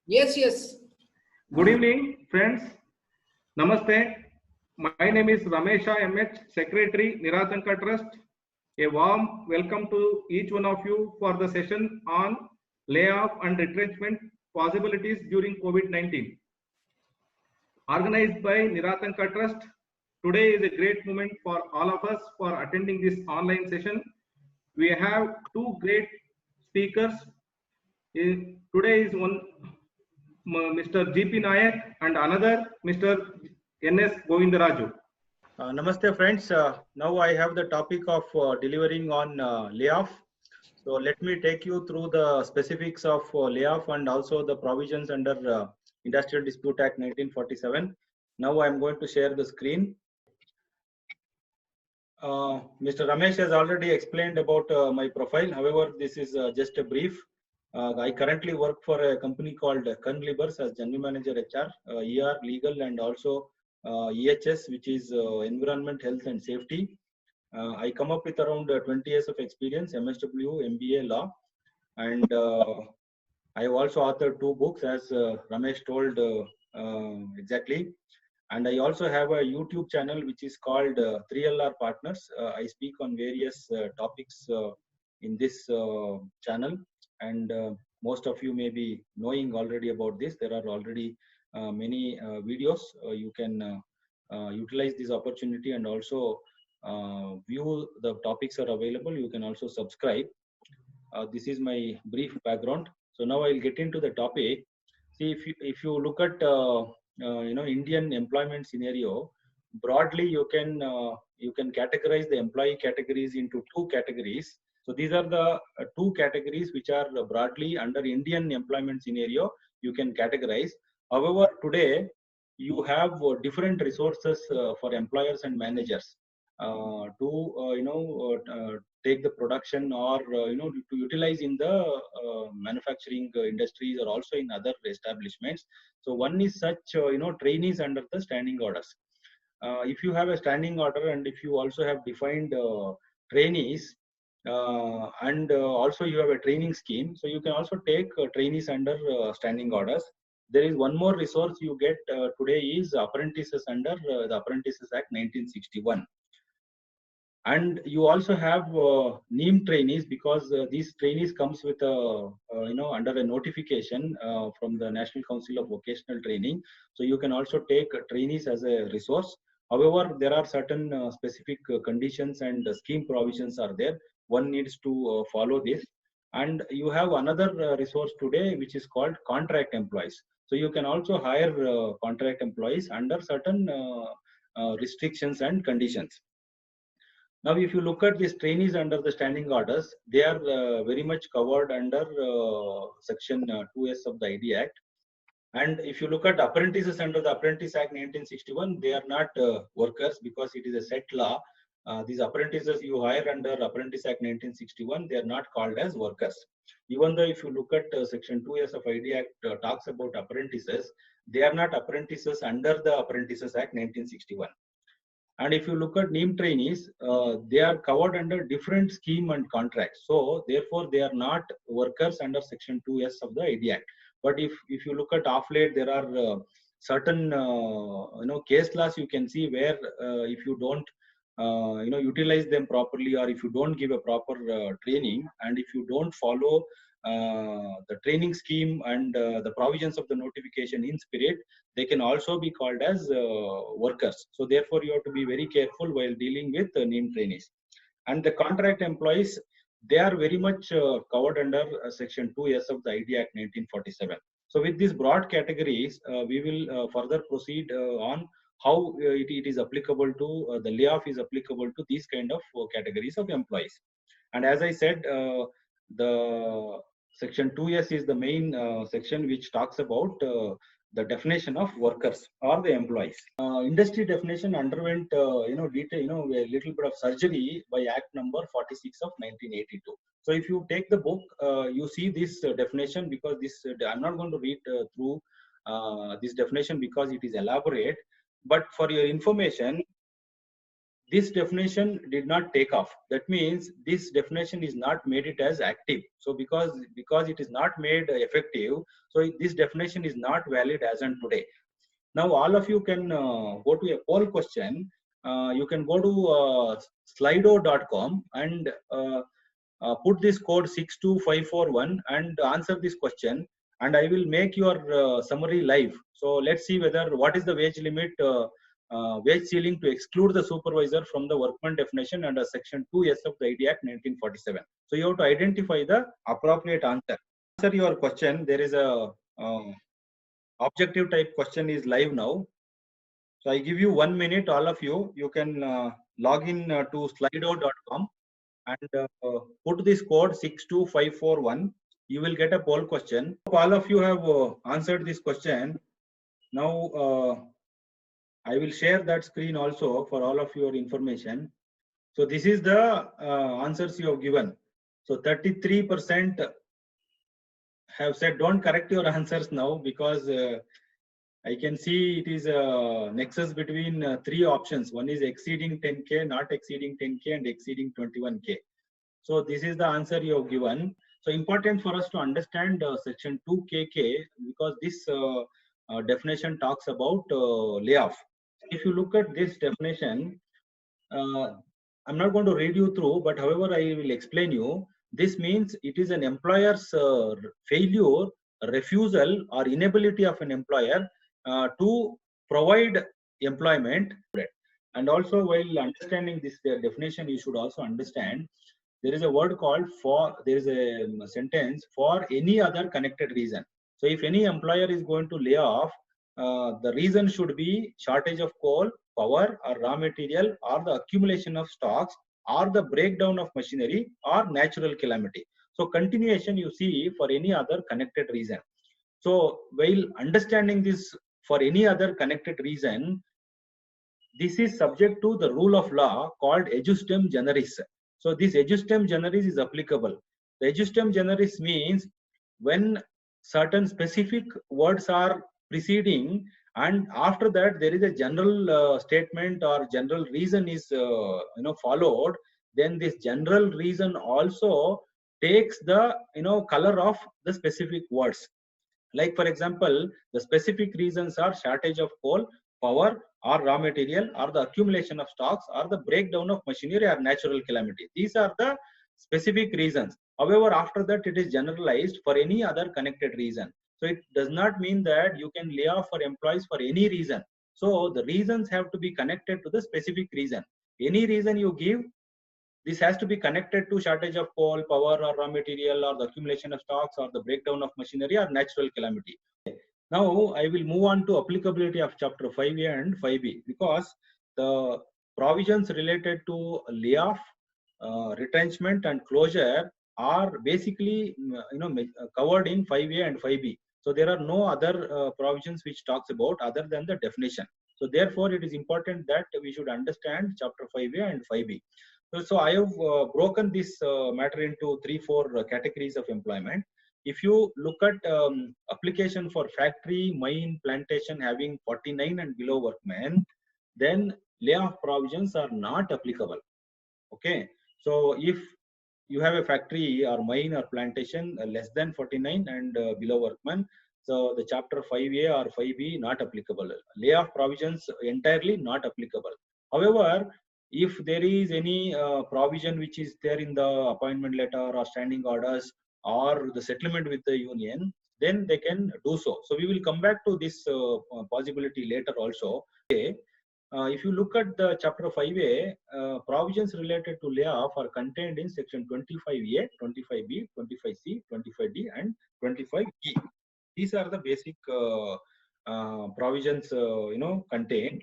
Yes, yes. Good evening, friends. Namaste. My name is Ramesha MH, Secretary, Niratanka Trust. A warm welcome to each one of you for the session on layoff and retrenchment possibilities during COVID-19. Organized by Niratanka Trust, today is a great moment for all of us for attending this online session. We have two great speakers. Today is one Mr. G.P. Nayak and another Mr. N.S. Govindaraju. Namaste friends. Now I have the topic of delivering on layoff. So let me take you through the specifics of layoff and also the provisions under Industrial Dispute Act 1947. Now I am going to share the screen. Mr. Ramesh has already explained about my profile. However, this is just a brief. I currently work for a company called Libers as General Manager HR, ER, Legal, and also EHS, which is Environment, Health, and Safety. I come up with around 20 years of experience, MSW, MBA, Law, and I have also authored 2 books, as Ramesh told exactly. And I also have a YouTube channel which is called 3LR Partners. I speak on various topics in this channel, and most of you may be knowing already about this. There are already many videos. You can utilize this opportunity and also view the topics are available. You can also subscribe. This is my brief background. So now I'll get into the topic. See, if you look at Indian employment scenario, broadly you can categorize the employee categories into 2 categories. So these are the 2 categories which are broadly under Indian employment scenario you can categorize. However, today you have different resources for employers and managers to take the production or to utilize in the manufacturing industries or also in other establishments. So one is such trainees under the standing orders. If you have a standing order and if you also have defined trainees and also you have a training scheme, so you can also take trainees under standing orders. There is one more resource you get today is apprentices under the Apprentices Act 1961. And you also have NEEM trainees, because these trainees comes with a under a notification from the National Council of Vocational Training. So you can also take trainees as a resource. However, there are certain specific conditions and scheme provisions are there. One needs to follow this. And you have another resource today which is called contract employees. So you can also hire contract employees under certain restrictions and conditions. Now, if you look at these trainees under the standing orders, they are very much covered under Section 2S of the ID Act. And if you look at apprentices under the Apprentice Act 1961, they are not workers, because it is a set law. These apprentices you hire under Apprentice Act 1961, they are not called as workers. Even though if you look at Section 2S of ID Act talks about apprentices, they are not apprentices under the Apprentices Act 1961. And if you look at NEEM trainees, they are covered under different scheme and contracts. So therefore, they are not workers under Section 2S of the ID Act. But if you look at off late, there are certain case laws you can see where if you don't utilize them properly, or if you don't give a proper training, and if you don't follow the training scheme and the provisions of the notification in spirit, they can also be called as workers. So therefore, you have to be very careful while dealing with NEEM trainees. And the contract employees, they are very much covered under Section 2S of the ID Act 1947. So with these broad categories, we will further proceed on how it is applicable to the layoff is applicable to these kind of categories of employees. And as I said, the Section 2S is the main section which talks about the definition of workers or the employees. Industry definition underwent a little bit of surgery by Act number 46 of 1982. So if you take the book, you see this definition, because this I'm not going to read through this definition because it is elaborate. But for your information, this definition did not take off. That means this definition is not made it as active. So because it is not made effective, so this definition is not valid as on today. Now all of you can go to a poll question. You can go to slido.com and put this code 62541 and answer this question, and I will make your summary live. So let's see whether what is the wage limit, wage ceiling to exclude the supervisor from the workman definition under section 2S of the ID Act 1947. So you have to identify the appropriate answer. Answer your question. There is a objective type question is live now. So I give you 1 minute, all of you. You can log in to slido.com and put this code 62541. You will get a poll question. All of you have answered this question. Now I will share that screen also for all of your information. So this is the answers you have given. So 33% have said don't correct your answers now, because I can see it is a nexus between three options. One is exceeding 10K, not exceeding 10K, and exceeding 21K. So this is the answer you have given. So important for us to understand section 2KK, because this definition talks about layoff. If you look at this definition, I'm not going to read you through, but however I will explain you. This means it is an employer's failure, refusal, or inability of an employer to provide employment. And also, while understanding this definition, you should also understand there is a word called for. There is a sentence for any other connected reason. So if any employer is going to lay off, the reason should be shortage of coal, power, or raw material, or the accumulation of stocks, or the breakdown of machinery, or natural calamity. So continuation you see for any other connected reason. So while understanding this for any other connected reason, this is subject to the rule of law called ejusdem generis. So this ejusdem generis is applicable. The ejusdem generis means when certain specific words are preceding, and after that there is a general statement or general reason is followed, then this general reason also takes the color of the specific words. Like for example, the specific reasons are shortage of coal, power, or raw material, or the accumulation of stocks, or the breakdown of machinery, or natural calamity. These are the specific reasons. However, after that it is generalized for any other connected reason. So it does not mean that you can lay off for employees for any reason. So the reasons have to be connected to the specific reason. Any reason you give, this has to be connected to shortage of coal, power, or raw material, or the accumulation of stocks, or the breakdown of machinery, or natural calamity. Now I will move on to applicability of chapter 5A and 5B, because the provisions related to layoff, retrenchment, and closure are basically covered in 5A and 5B. So there are no other provisions which talks about other than the definition. So therefore it is important that we should understand chapter 5A and 5B. So I have broken this matter into 3-4 categories of employment. If you look at application for factory, mine, plantation having 49 and below workmen, then layoff provisions are not applicable. Okay, so if you have a factory or mine or plantation less than 49 and below workmen, so the chapter 5A or 5B not applicable. Layoff provisions entirely not applicable. However, if there is any provision which is there in the appointment letter or standing orders or the settlement with the union, then they can do so. So we will come back to this possibility later also. Okay. If you look at the chapter 5A, provisions related to layoff are contained in section 25A, 25B, 25C, 25D, and 25E. These are the basic provisions contained.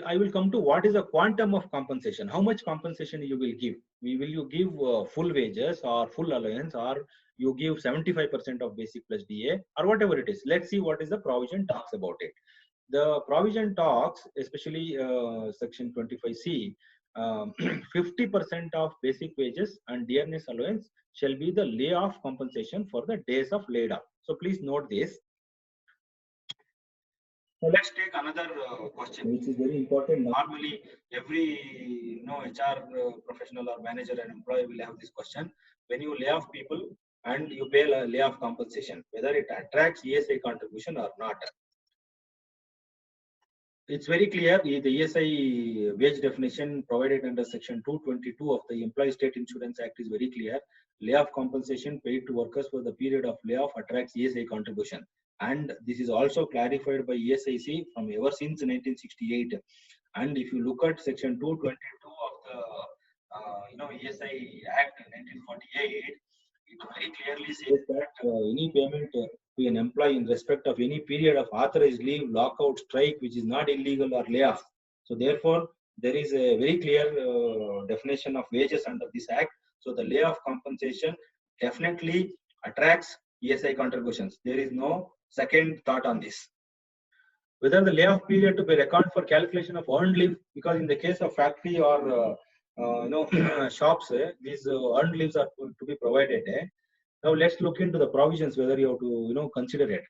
I will come to what is the quantum of compensation. How much compensation you will give? Will you give full wages or full allowance, or you give 75% of basic plus DA, or whatever it is? Let's see what is the provision talks about it. The provision talks, especially section 25C, 50% of basic wages and dearness allowance shall be the layoff compensation for the days of laid off. So please note this. So let's take another question, which is very important. Normally, every HR professional or manager and employee will have this question: when you lay off people and you pay layoff compensation, whether it attracts ESI contribution or not. It's very clear. The ESI wage definition provided under Section 222 of the Employee State Insurance Act is very clear. Layoff compensation paid to workers for the period of layoff attracts ESI contribution. And this is also clarified by ESIC from ever since 1968. And if you look at Section 222 of the ESI Act 1948, it very clearly says that any payment to an employee in respect of any period of authorized leave, lockout, strike, which is not illegal or layoff. So therefore, there is a very clear definition of wages under this act. So the layoff compensation definitely attracts ESI contributions. There is no second thought on this. Whether the layoff period to be reckoned for calculation of earned leave, because in the case of factory or shops, these earned leaves are to be provided. Now let's look into the provisions whether you have to consider it.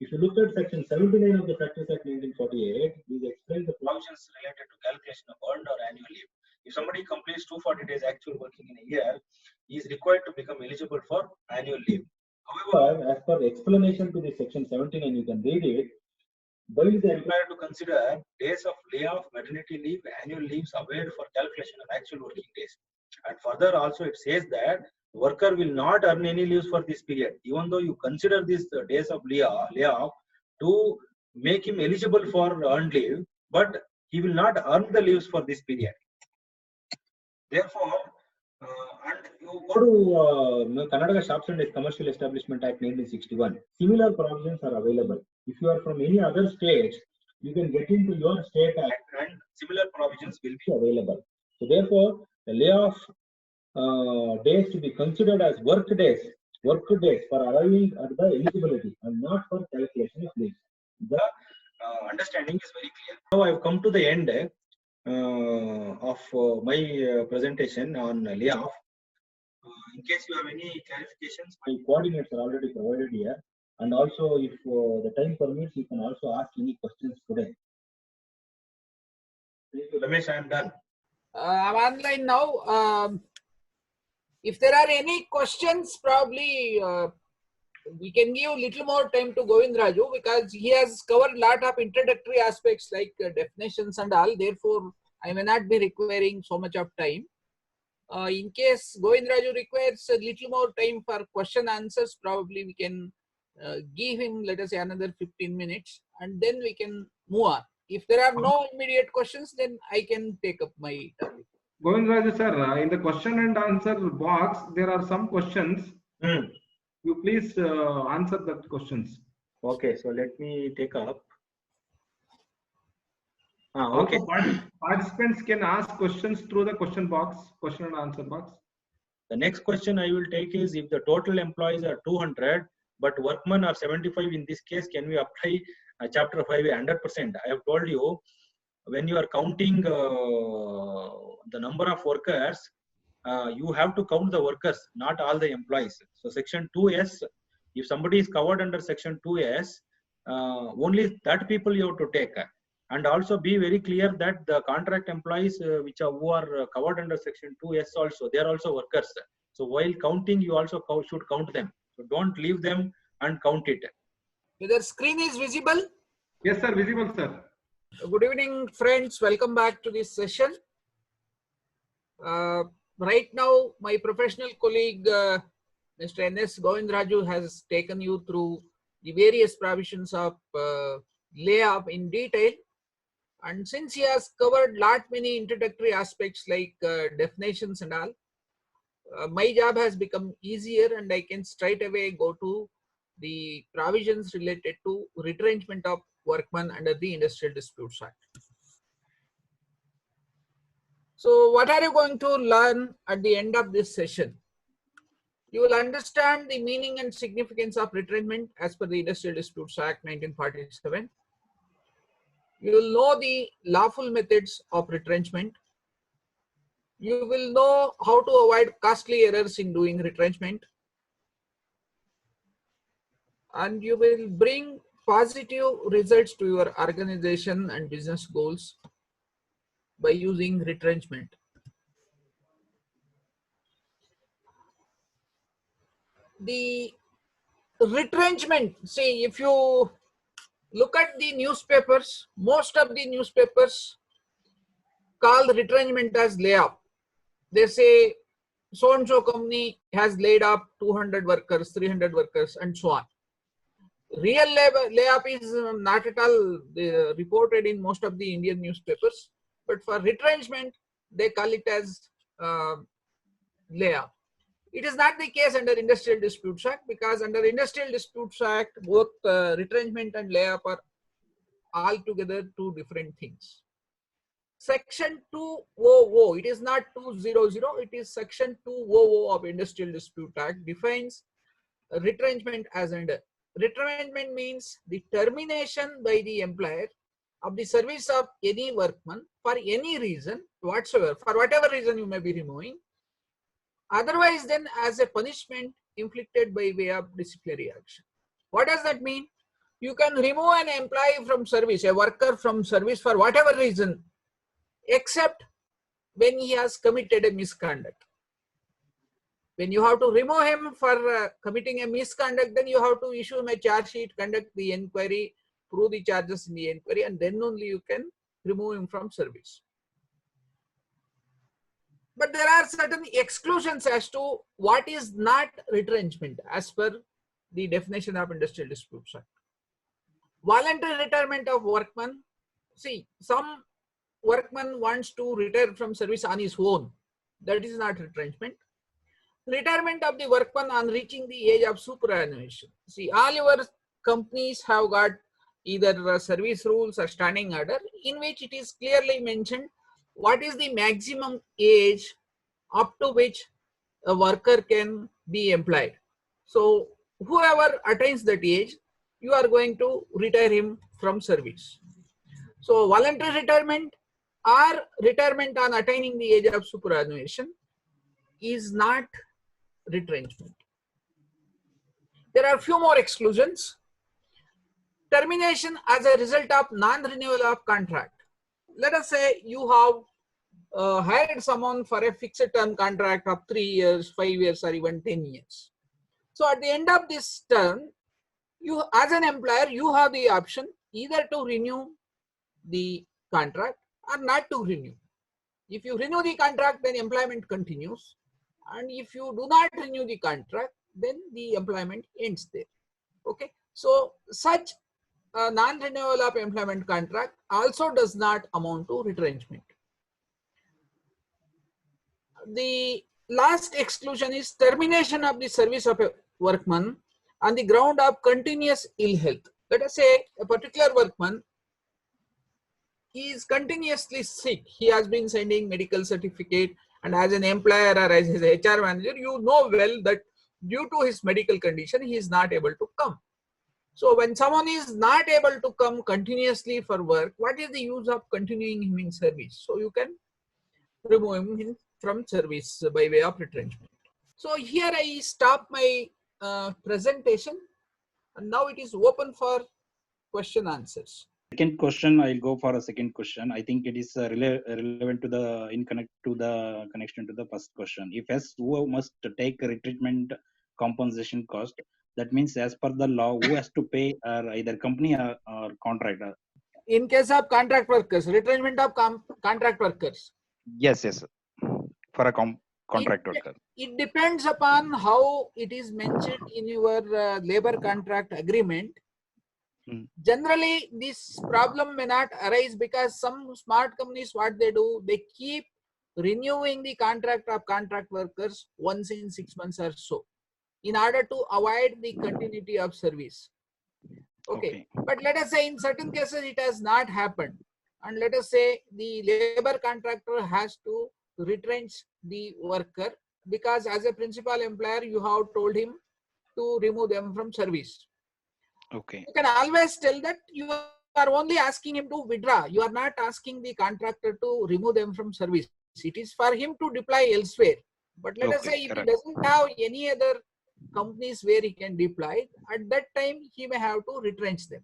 If you look at Section 79 of the Factories Act 1948, these explain the provisions related to calculation of earned or annual leave. If somebody completes 240 days actual working in a year, he is required to become eligible for annual leave. However, as per the explanation to the Section 79, you can read it. While the employer to consider days of layoff, maternity leave, annual leaves availed for calculation of actual working days. And further also it says that worker will not earn any leaves for this period, even though you consider these days of layoff to make him eligible for earned leave, but he will not earn the leaves for this period. Therefore, and you go to Karnataka Shops and Commercial Establishment Act 1961. Similar provisions are available. If you are from any other state, you can get into your state act and similar provisions will be available. So therefore, the layoff days to be considered as work days for arriving at the eligibility and not for calculation of leaves. The understanding is very clear. Now I have come to the end of my presentation on layoff. In case you have any clarifications, my coordinates are already provided here. And also, if the time permits, you can also ask any questions today. Thank you, Ramesh. I am done. I'm online now. If there are any questions, probably we can give a little more time to Govind Raju because he has covered a lot of introductory aspects like definitions and all. Therefore, I may not be requiring so much of time. In case Govind Raju requires a little more time for question answers, probably we can give him, let us say, another 15 minutes and then we can move on. If there are no immediate questions, then I can take up my topic. Govind Raju sir, in the question and answer box, there are some questions. You please answer the questions. Okay, so let me take up. Okay. Also, participants can ask questions through the question and answer box. The next question I will take is if the total employees are 200, but workmen are 75, in this case, can we apply Chapter 5 100%? I have told you, when you are counting the number of workers, you have to count the workers, not all the employees. So Section 2S, if somebody is covered under Section 2S, only that people you have to take. And also be very clear that the contract employees who are covered under Section 2S also, they are also workers. So while counting, you also should count them. So don't leave them and count it. Whether screen is visible? Yes, sir, visible, sir. Good evening, friends. Welcome back to this session. Right now, my professional colleague, Mr. N.S. Govind Raju, has taken you through the various provisions of layoff in detail. And since he has covered many introductory aspects like definitions and all, my job has become easier and I can straight away go to the provisions related to retrenchment of workmen under the Industrial Disputes Act. So what are you going to learn at the end of this session? You will understand the meaning and significance of retrenchment as per the Industrial Disputes Act 1947. You will know the lawful methods of retrenchment. You will know how to avoid costly errors in doing retrenchment. And you will bring positive results to your organization and business goals by using retrenchment. The retrenchment, see, if you look at the newspapers, most of the newspapers call retrenchment as layoff. They say so and so company has laid off 200 workers, 300 workers, and so on. Real layoff is not at all reported in most of the Indian newspapers, but for retrenchment, they call it as layoff. It is not the case under Industrial Disputes Act, because under Industrial Disputes Act, both retrenchment and layoff are altogether two different things. Section 200, it is not 200, it is Section 200 of Industrial Dispute Act defines retrenchment as under. Retrenchment means the termination by the employer of the service of any workman for any reason whatsoever, for whatever reason you may be removing, otherwise then as a punishment inflicted by way of disciplinary action. What does that mean? You can remove an employee from service, a worker from service for whatever reason, except when he has committed a misconduct. When you have to remove him for committing a misconduct, then you have to issue him a charge sheet, conduct the inquiry, prove the charges in the inquiry, and then only you can remove him from service. But there are certain exclusions as to what is not retrenchment as per the definition of Industrial Disputes Act. Voluntary retirement of workman. See, some workman wants to retire from service on his own. That is not retrenchment. Retirement of the workman on reaching the age of superannuation. See, all your companies have got either service rules or standing order in which it is clearly mentioned what is the maximum age up to which a worker can be employed. So whoever attains that age, you are going to retire him from service. So voluntary retirement or retirement on attaining the age of superannuation is not retrenchment. There are few more exclusions. Termination as a result of non-renewal of contract. Let us say you have hired someone for a fixed term contract of 3 years, 5 years, or even 10 years. So at the end of this term, you as an employer, you have the option either to renew the contract or not to renew. If you renew the contract, then employment continues. And if you do not renew the contract, then the employment ends there. Okay. So such a non-renewal of employment contract also does not amount to retrenchment. The last exclusion is termination of the service of a workman on the ground of continuous ill health. Let us say a particular workman, he is continuously sick. He has been sending medical certificate, and as an employer or as his HR manager, you know well that due to his medical condition, he is not able to come. So when someone is not able to come continuously for work, what is the use of continuing him in service? So you can remove him from service by way of retrenchment. So here I stop my presentation, and now it is open for question answers. Second question, I'll go for a second question. I think it is relevant to the connection to the first question. If yes, who must take retrenchment compensation cost? That means as per the law, who has to pay either company or contractor? In case of contract workers, retrenchment of contract workers. Yes, for a contract worker. It depends upon how it is mentioned in your labor contract agreement. Generally, this problem may not arise because some smart companies, what they do, they keep renewing the contract of contract workers once in 6 months or so, in order to avoid the continuity of service. Okay. But let us say in certain cases it has not happened, and let us say the labor contractor has to retrench the worker because as a principal employer you have told him to remove them from service. Okay. You can always tell that you are only asking him to withdraw. You are not asking the contractor to remove them from service. It is for him to deploy elsewhere. But let us say if he doesn't have any other companies where he can deploy, at that time he may have to retrench them.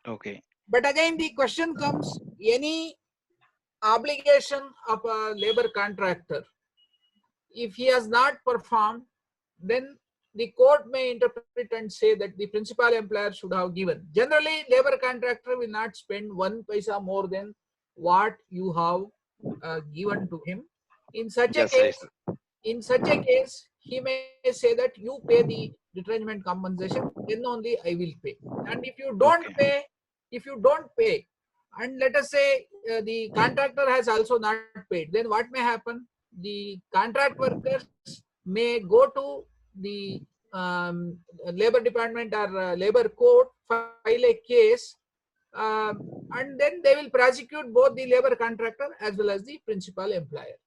Okay. But again, the question comes, any obligation of a labor contractor, if he has not performed, then the court may interpret and say that the principal employer should have given. Generally, labor contractor will not spend 1 paisa more than what you have given to him. In such a Yes, right. case, he may say that you pay the retrenchment compensation, then only I will pay. And if you don't Okay. pay, and let us say the contractor has also not paid, then what may happen? The contract workers may go to the labor department or labor court, file a case, um, and then they will prosecute both the labor contractor as well as the principal employer.